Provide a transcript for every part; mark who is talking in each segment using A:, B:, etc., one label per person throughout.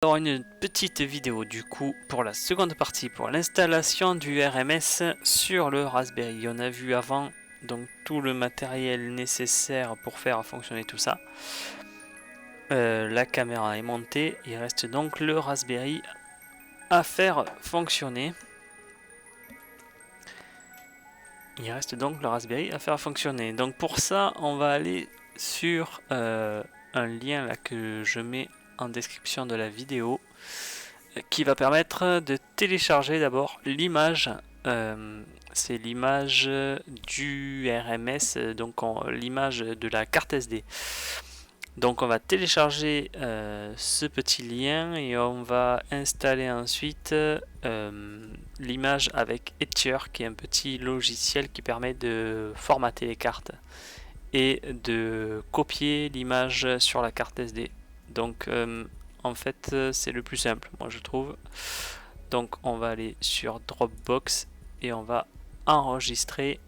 A: Alors une petite vidéo du coup pour la seconde partie pour l'installation du RMS sur le Raspberry. On a vu avant donc tout le matériel nécessaire pour faire fonctionner tout ça. La caméra est montée, il reste donc le Raspberry à faire fonctionner. Donc pour ça on va aller sur un lien là que je mets en description de la vidéo, qui va permettre de télécharger d'abord l'image. C'est l'image du RMS, donc l'image de la carte SD. Donc on va télécharger ce petit lien et on va installer ensuite l'image avec Etcher, qui est un petit logiciel qui permet de formater les cartes et de copier l'image sur la carte SD. Donc en fait c'est le plus simple, moi je trouve. Donc on va aller sur Dropbox et on va enregistrer.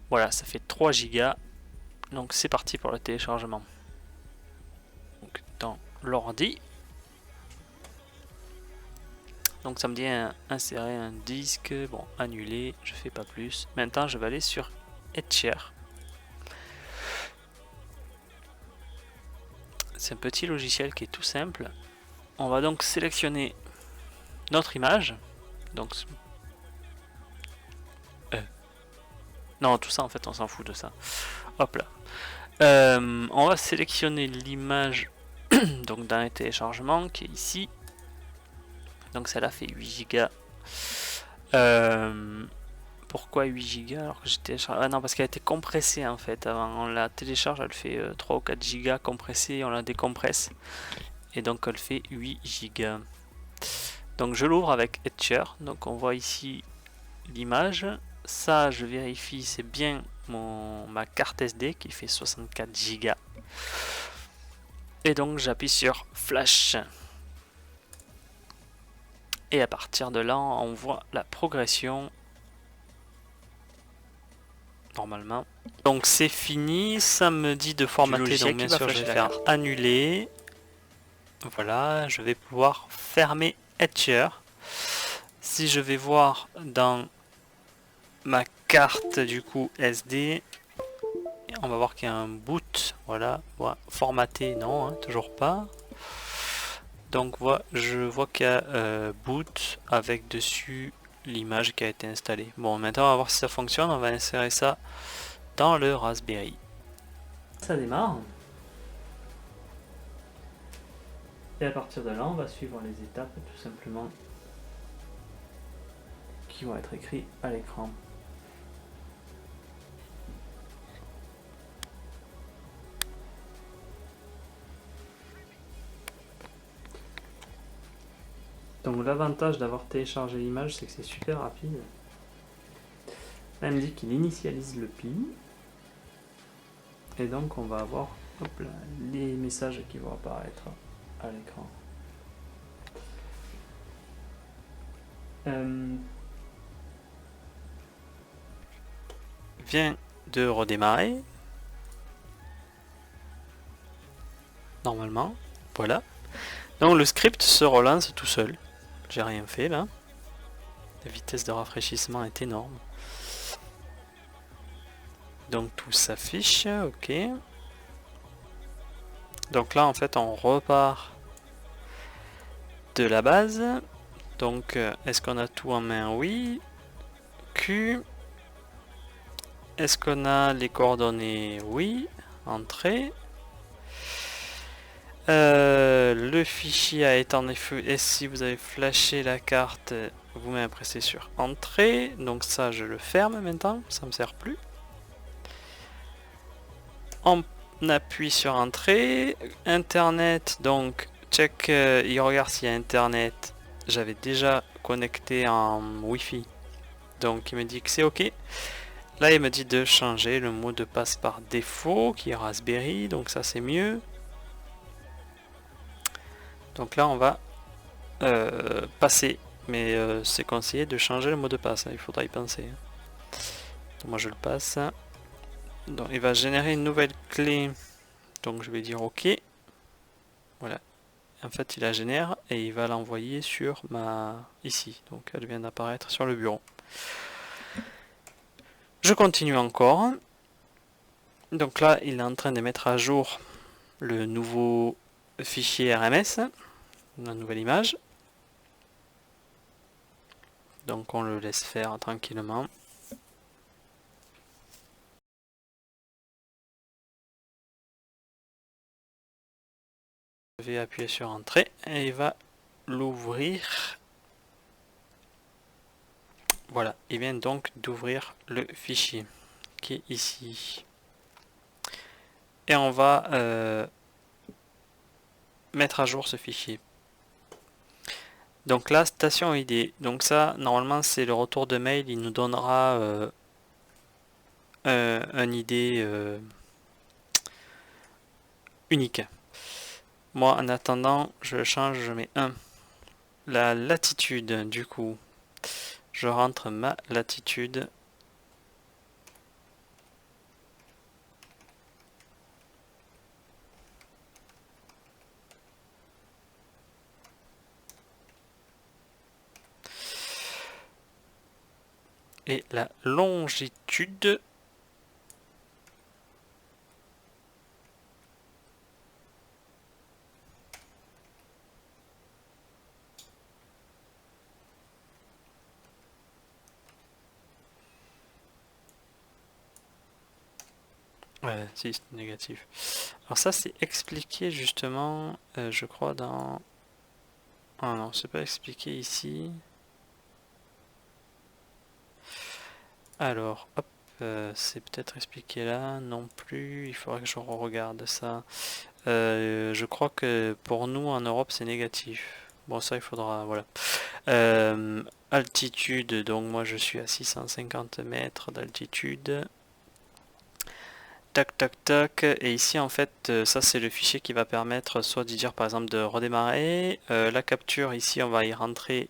A: Voilà, ça fait 3 Go. Donc c'est parti pour le téléchargement. Donc dans l'ordi. Donc ça me dit insérer un disque. Bon, annuler, je fais pas plus. Maintenant je vais aller sur Etcher. C'est un petit logiciel qui est tout simple. On va donc sélectionner notre image. Donc non, tout ça en fait on s'en fout de ça. Hop là. On va sélectionner l'image donc dans les téléchargements qui est ici. Donc celle-là fait 8 Go. Pourquoi 8 Go alors que j'ai téléchargé? Ah non, parce qu'elle a été compressée en fait. Avant on la télécharge, elle fait 3 ou 4 Go compressée, on la décompresse. Et donc elle fait 8 Go. Donc je l'ouvre avec Etcher. Donc on voit ici l'image. Ça, je vérifie, c'est bien ma carte SD qui fait 64 Go. Et donc j'appuie sur Flash. Et à partir de là, on voit la progression. Normalement. Donc c'est fini, ça me dit de formater, donc bien sûr je vais faire annuler. Voilà, je vais pouvoir fermer Etcher. Si je vais voir dans ma carte du coup SD, on va voir qu'il y a un boot. Voilà, formater, non, hein, toujours pas. Donc voilà, je vois qu'il y a boot avec dessus l'image qui a été installée. Bon, maintenant on va voir si ça fonctionne. On va insérer ça dans le Raspberry. Ça démarre. Et à partir de là, on va suivre les étapes tout simplement qui vont être écrites à l'écran. Donc l'avantage d'avoir téléchargé l'image, c'est que c'est super rapide. Là, il me dit qu'il initialise le PI. Et donc on va avoir hop là, les messages qui vont apparaître à l'écran. Vient de redémarrer. Normalement. Voilà. Donc le script se relance tout seul. J'ai rien fait là. La vitesse de rafraîchissement est énorme. Donc tout s'affiche, ok. Donc là en fait on repart de la base. Donc est-ce qu'on a tout en main? Oui. Q. Est-ce qu'on a les coordonnées? Oui. Entrée. Le fichier a été en effet. Et si vous avez flashé la carte, vous m'avez pressé sur entrée. Donc ça je le ferme maintenant, ça me sert plus. On appuie sur entrée. Internet, donc check, il regarde s'il y a internet. J'avais déjà connecté en Wi-Fi, donc il me dit que c'est ok. Là il me dit de changer le mot de passe par défaut qui est Raspberry, donc ça c'est mieux. Donc là on va passer, mais c'est conseillé de changer le mot de passe, hein, il faudra y penser. Donc moi je le passe. Donc il va générer une nouvelle clé, donc je vais dire ok. Voilà, en fait il la génère et il va l'envoyer sur ici. Donc elle vient d'apparaître sur le bureau. Je continue encore. Donc là il est en train de mettre à jour le nouveau fichier RMS, la nouvelle image. Donc on le laisse faire tranquillement. Je vais appuyer sur Entrée et il va l'ouvrir. Voilà, il vient donc d'ouvrir le fichier qui est ici. Et on va mettre à jour ce fichier. Donc là, station ID. Donc ça, normalement, c'est le retour de mail. Il nous donnera un ID unique. Moi, en attendant, je change, je mets 1. La latitude, du coup, je rentre ma latitude. Et la longitude. Ouais, si, c'est négatif. Alors ça, c'est expliqué justement, je crois, dans... Ah non, c'est pas expliqué ici. Alors, hop, c'est peut-être expliqué là, non plus, il faudrait que je regarde ça. Je crois que pour nous, en Europe, c'est négatif. Bon, ça, il faudra, voilà. Altitude, donc moi, je suis à 650 mètres d'altitude. Tac, tac, tac. Et ici, en fait, ça, c'est le fichier qui va permettre soit de dire, par exemple, de redémarrer. La capture, ici, on va y rentrer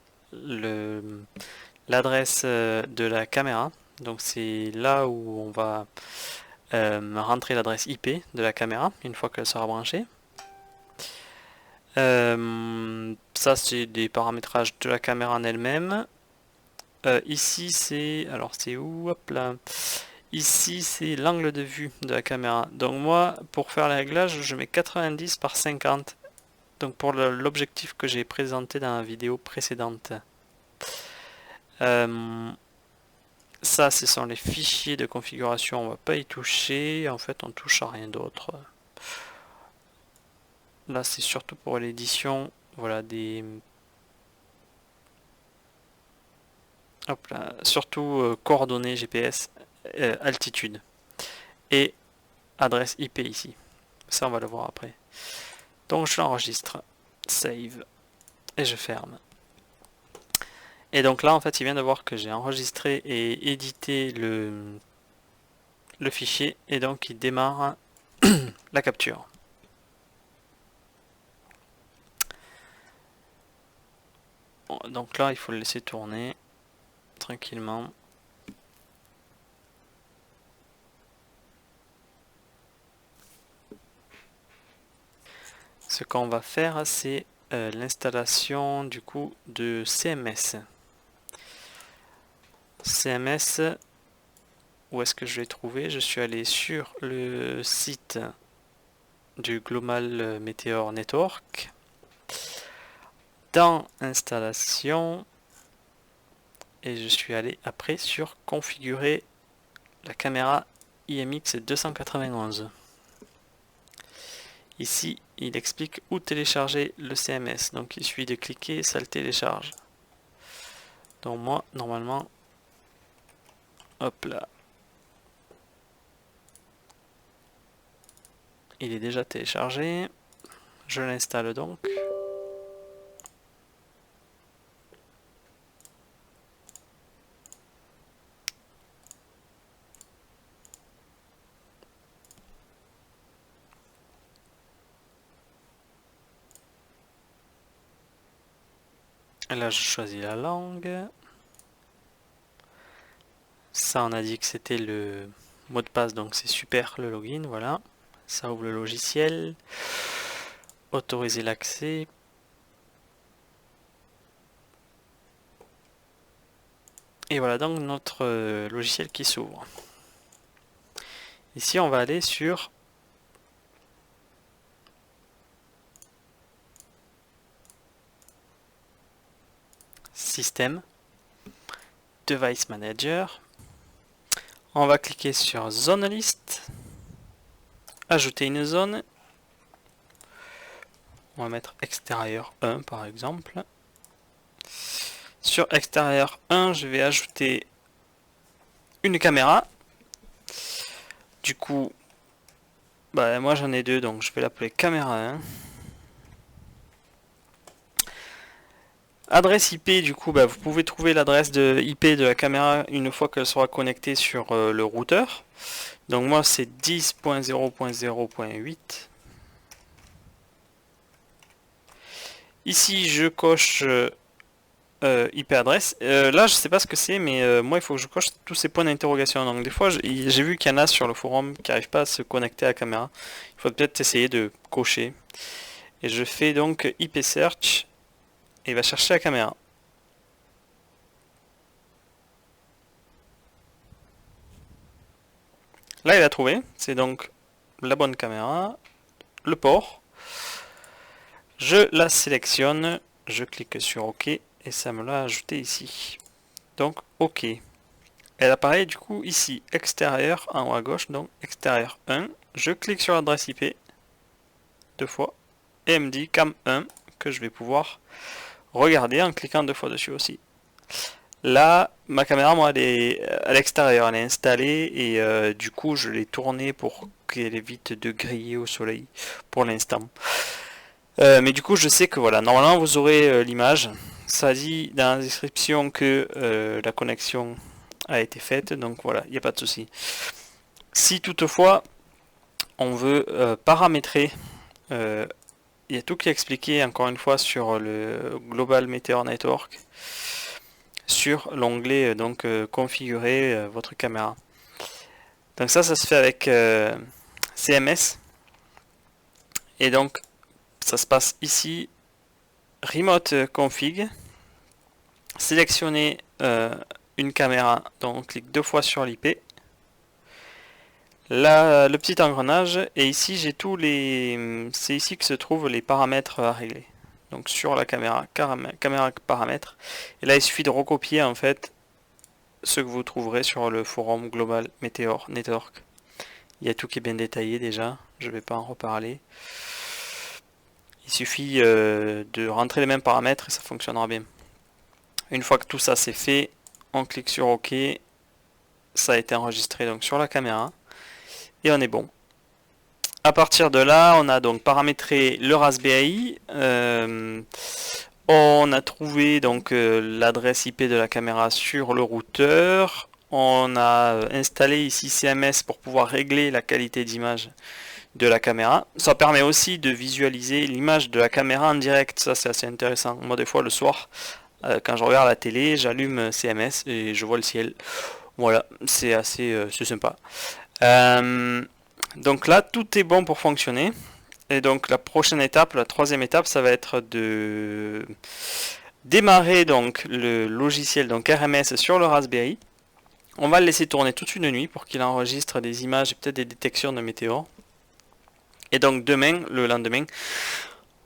A: l'adresse de la caméra. Donc, c'est là où on va rentrer l'adresse IP de la caméra, une fois qu'elle sera branchée. Ça, c'est des paramétrages de la caméra en elle-même. Ici, c'est... Alors, c'est où? Hop là. Ici, c'est l'angle de vue de la caméra. Donc moi, pour faire les réglages, je mets 90 par 50. Donc pour l'objectif que j'ai présenté dans la vidéo précédente. Ça, ce sont les fichiers de configuration. On va pas y toucher. En fait, on touche à rien d'autre. Là, c'est surtout pour l'édition. Voilà, des... Hop là. Surtout coordonnées GPS, altitude. Et adresse IP ici. Ça, on va le voir après. Donc je l'enregistre. Save. Et je ferme. Et donc là, en fait, il vient de voir que j'ai enregistré et édité le fichier. Et donc, il démarre la capture. Bon, donc là, il faut le laisser tourner tranquillement. Ce qu'on va faire, c'est l'installation du coup de CMS. CMS, où est-ce que je l'ai trouvé? Je suis allé sur le site du Global Meteor Network. Dans installation, et je suis allé après sur configurer la caméra IMX 291. Ici, il explique où télécharger le CMS. Donc il suffit de cliquer, ça le télécharge. Donc moi, normalement, hop là, il est déjà téléchargé. Je l'installe donc. Et là, je choisis la langue. Ça, on a dit que c'était le mot de passe, donc c'est super le login, voilà. Ça ouvre le logiciel. Autoriser l'accès. Et voilà donc notre logiciel qui s'ouvre. Ici on va aller sur Système, Device Manager. On va cliquer sur Zone List, ajouter une zone. On va mettre extérieur 1 par exemple. Sur extérieur 1, je vais ajouter une caméra. Du coup, moi j'en ai deux, donc je vais l'appeler caméra 1. Adresse IP, du coup, vous pouvez trouver l'adresse de IP de la caméra une fois qu'elle sera connectée sur le routeur. Donc moi c'est 10.0.0.8. Ici je coche IP adresse. Là je sais pas ce que c'est, mais moi il faut que je coche tous ces points d'interrogation. Donc des fois j'ai vu qu'il y en a sur le forum qui n'arrivent pas à se connecter à la caméra. Il faut peut-être essayer de cocher. Et je fais donc IP search et il va chercher la caméra. Là il a trouvé, c'est donc la bonne caméra, le port. Je la sélectionne, je clique sur OK et ça me l'a ajouté ici. Donc OK. Elle apparaît du coup ici, extérieur en haut à gauche, donc extérieur 1. Je clique sur l'adresse IP deux fois et elle me dit cam 1 que je vais pouvoir regarder en cliquant deux fois dessus aussi. Là, ma caméra, moi, elle est à l'extérieur, elle est installée et du coup, je l'ai tournée pour qu'elle évite de griller au soleil pour l'instant. Mais du coup, je sais que voilà, normalement, vous aurez l'image. Ça dit dans la description que la connexion a été faite, donc voilà, il n'y a pas de souci. Si toutefois, on veut paramétrer, il y a tout qui est expliqué encore une fois sur le Global Meteor Network, sur l'onglet donc configurer votre caméra. Donc ça se fait avec CMS et donc ça se passe ici, Remote Config, sélectionner une caméra, donc on clique deux fois sur l'IP, là le petit engrenage, et ici j'ai tous les, c'est ici que se trouvent les paramètres à régler. Donc sur la caméra paramètres, et là il suffit de recopier en fait ce que vous trouverez sur le forum Global Meteor Network. Il y a tout qui est bien détaillé déjà, je ne vais pas en reparler. Il suffit de rentrer les mêmes paramètres et ça fonctionnera bien. Une fois que tout ça c'est fait, on clique sur OK. Ça a été enregistré donc sur la caméra et on est bon. À partir de là, on a donc paramétré le Raspberry. On a trouvé donc l'adresse IP de la caméra sur le routeur. On a installé ici CMS pour pouvoir régler la qualité d'image de la caméra. Ça permet aussi de visualiser l'image de la caméra en direct. Ça c'est assez intéressant. Moi des fois le soir, quand je regarde la télé, j'allume CMS et je vois le ciel. Voilà, c'est assez sympa. Donc là, tout est bon pour fonctionner. Et donc la prochaine étape, la troisième étape, ça va être de démarrer donc le logiciel donc RMS sur le Raspberry. On va le laisser tourner toute une nuit pour qu'il enregistre des images et peut-être des détections de météores. Et donc demain, le lendemain,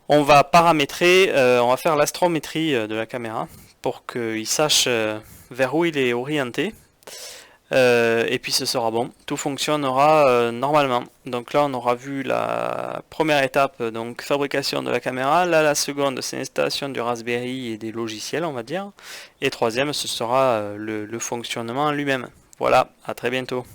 A: on va paramétrer, on va faire l'astrométrie de la caméra pour qu'il sache vers où il est orienté. Et puis ce sera bon, tout fonctionnera normalement. Donc là on aura vu la première étape, donc fabrication de la caméra. Là la seconde c'est l'installation du Raspberry et des logiciels on va dire. Et troisième ce sera le fonctionnement lui-même. Voilà, à très bientôt.